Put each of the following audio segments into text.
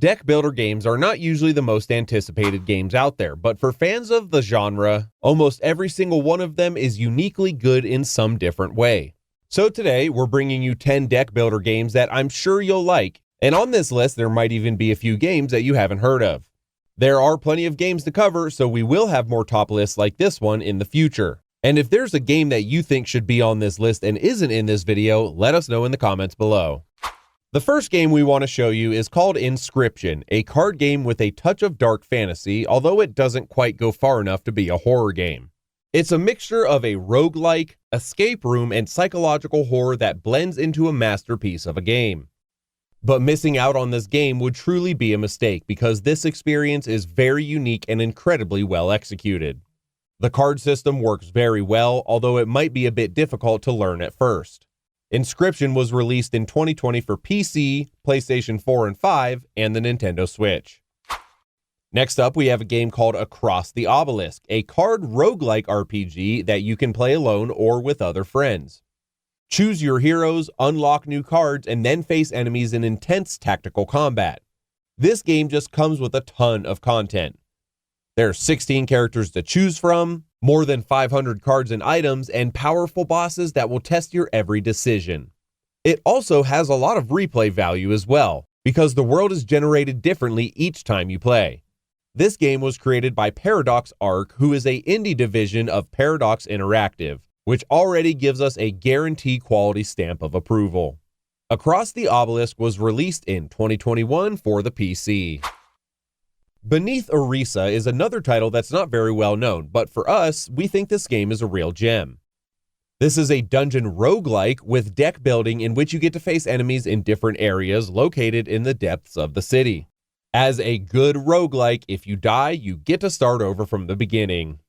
Deck builder games are not usually the most anticipated games out there, but for fans of the genre, almost every single one of them is uniquely good in some different way. So today, we're bringing you 10 deck builder games that I'm sure you'll like, and on this list there might even be a few games that you haven't heard of. There are plenty of games to cover, so we will have more top lists like this one in the future. And if there's a game that you think should be on this list and isn't in this video, let us know in the comments below. The first game we want to show you is called Inscryption, a card game with a touch of dark fantasy, although it doesn't quite go far enough to be a horror game. It's a mixture of a roguelike, escape room, and psychological horror that blends into a masterpiece of a game. But missing out on this game would truly be a mistake because this experience is very unique and incredibly well executed. The card system works very well, although it might be a bit difficult to learn at first. Inscryption was released in 2020 for PC, PlayStation 4 and 5, and the Nintendo Switch. Next up, we have a game called Across the Obelisk, a card roguelike RPG that you can play alone or with other friends. Choose your heroes, unlock new cards, and then face enemies in intense tactical combat. This game just comes with a ton of content. There are 16 characters to choose from, more than 500 cards and items, and powerful bosses that will test your every decision. It also has a lot of replay value as well, because the world is generated differently each time you play. This game was created by Paradox Arc, who is an indie division of Paradox Interactive, which already gives us a guaranteed quality stamp of approval. Across the Obelisk was released in 2021 for the PC. Beneath Oresa is another title that's not very well known, but for us, we think this game is a real gem. This is a dungeon roguelike with deck building in which you get to face enemies in different areas located in the depths of the city. As a good roguelike, if you die, you get to start over from the beginning.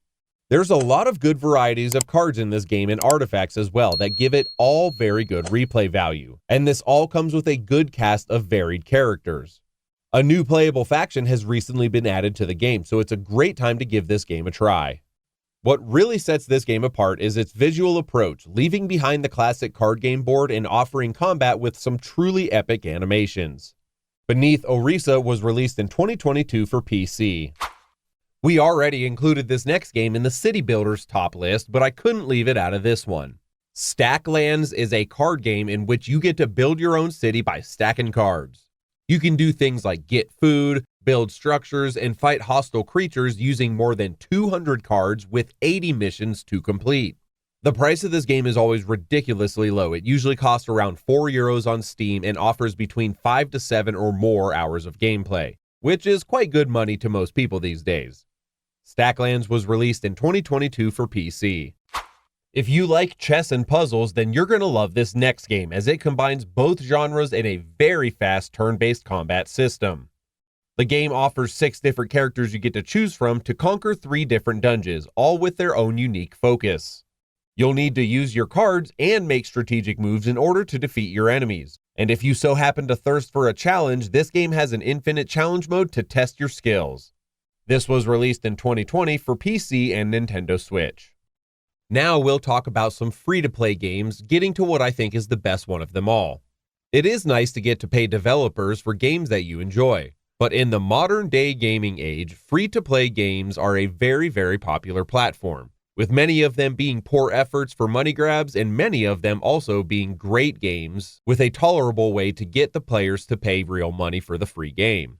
There's a lot of good varieties of cards in this game and artifacts as well that give it all very good replay value, and this all comes with a good cast of varied characters. A new playable faction has recently been added to the game, so it's a great time to give this game a try. What really sets this game apart is its visual approach, leaving behind the classic card game board and offering combat with some truly epic animations. Beneath Oresa was released in 2022 for PC. We already included this next game in the City Builders top list, but I couldn't leave it out of this one. Stacklands is a card game in which you get to build your own city by stacking cards. You can do things like get food, build structures, and fight hostile creatures using more than 200 cards with 80 missions to complete. The price of this game is always ridiculously low. It usually costs around €4 on Steam and offers between 5 to 7 or more hours of gameplay, which is quite good money to most people these days. Stacklands was released in 2022 for PC. If you like chess and puzzles, then you're going to love this next game as it combines both genres in a very fast turn-based combat system. The game offers 6 different characters you get to choose from to conquer 3 different dungeons, all with their own unique focus. You'll need to use your cards and make strategic moves in order to defeat your enemies. And if you so happen to thirst for a challenge, this game has an infinite challenge mode to test your skills. This was released in 2020 for PC and Nintendo Switch. Now we'll talk about some free-to-play games, getting to what I think is the best one of them all. It is nice to get to pay developers for games that you enjoy, but in the modern-day gaming age, free-to-play games are a very popular platform, with many of them being poor efforts for money grabs and many of them also being great games with a tolerable way to get the players to pay real money for the free game.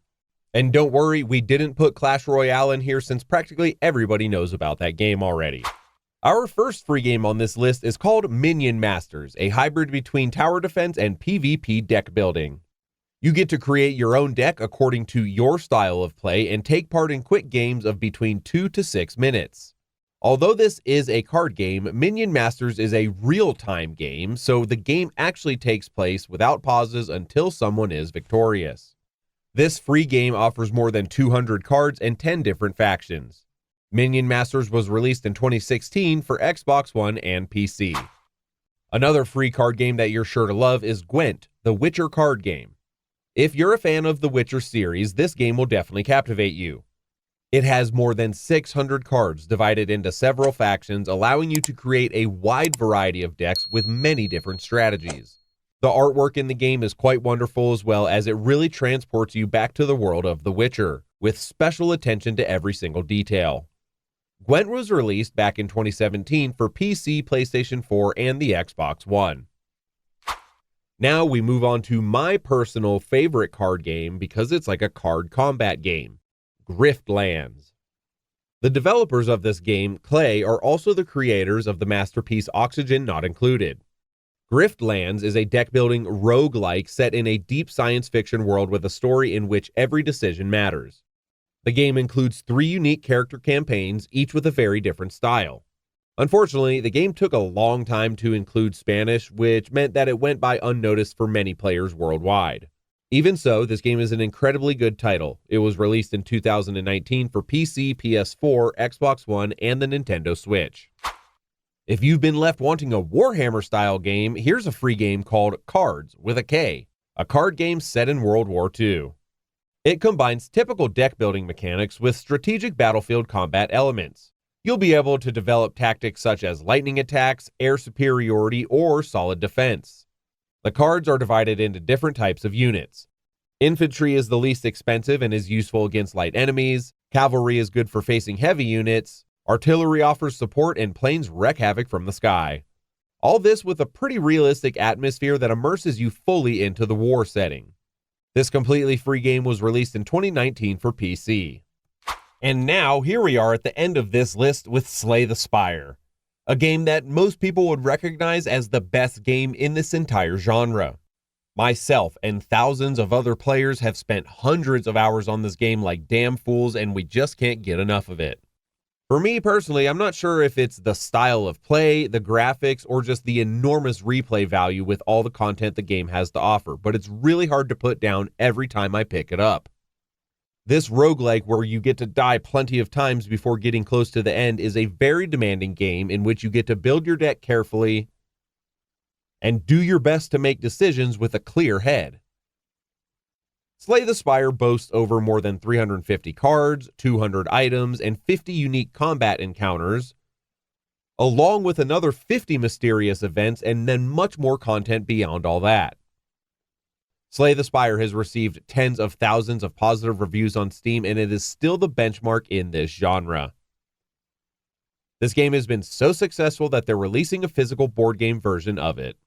And don't worry, we didn't put Clash Royale in here since practically everybody knows about that game already. Our first free game on this list is called Minion Masters, a hybrid between tower defense and PvP deck building. You get to create your own deck according to your style of play and take part in quick games of between 2 to 6 minutes. Although this is a card game, Minion Masters is a real-time game, so the game actually takes place without pauses until someone is victorious. This free game offers more than 200 cards and 10 different factions. Minion Masters was released in 2016 for Xbox One and PC. Another free card game that you're sure to love is Gwent, the Witcher card game. If you're a fan of the Witcher series, this game will definitely captivate you. It has more than 600 cards divided into several factions, allowing you to create a wide variety of decks with many different strategies. The artwork in the game is quite wonderful as well, as it really transports you back to the world of The Witcher, with special attention to every single detail. Gwent was released back in 2017 for PC, PlayStation 4, and the Xbox One. Now we move on to my personal favorite card game because it's like a card combat game, Griftlands. The developers of this game, Clay, are also the creators of the masterpiece Oxygen Not Included. Griftlands is a deck-building roguelike set in a deep science fiction world with a story in which every decision matters. The game includes 3 unique character campaigns, each with a very different style. Unfortunately, the game took a long time to include Spanish, which meant that it went by unnoticed for many players worldwide. Even so, this game is an incredibly good title. It was released in 2019 for PC, PS4, Xbox One, and the Nintendo Switch. If you've been left wanting a Warhammer-style game, here's a free game called Kards, with a K, a card game set in World War II. It combines typical deck-building mechanics with strategic battlefield combat elements. You'll be able to develop tactics such as lightning attacks, air superiority, or solid defense. The cards are divided into different types of units. Infantry is the least expensive and is useful against light enemies. Cavalry is good for facing heavy units. Artillery offers support, and planes wreak havoc from the sky. All this with a pretty realistic atmosphere that immerses you fully into the war setting. This completely free game was released in 2019 for PC. And now, here we are at the end of this list with Slay the Spire, a game that most people would recognize as the best game in this entire genre. Myself and thousands of other players have spent hundreds of hours on this game like damn fools, and we just can't get enough of it. For me personally, I'm not sure if it's the style of play, the graphics, or just the enormous replay value with all the content the game has to offer, but it's really hard to put down every time I pick it up. This roguelike, where you get to die plenty of times before getting close to the end, is a very demanding game in which you get to build your deck carefully and do your best to make decisions with a clear head. Slay the Spire boasts over more than 350 cards, 200 items, and 50 unique combat encounters, along with another 50 mysterious events, and then much more content beyond all that. Slay the Spire has received tens of thousands of positive reviews on Steam, and it is still the benchmark in this genre. This game has been so successful that they're releasing a physical board game version of it.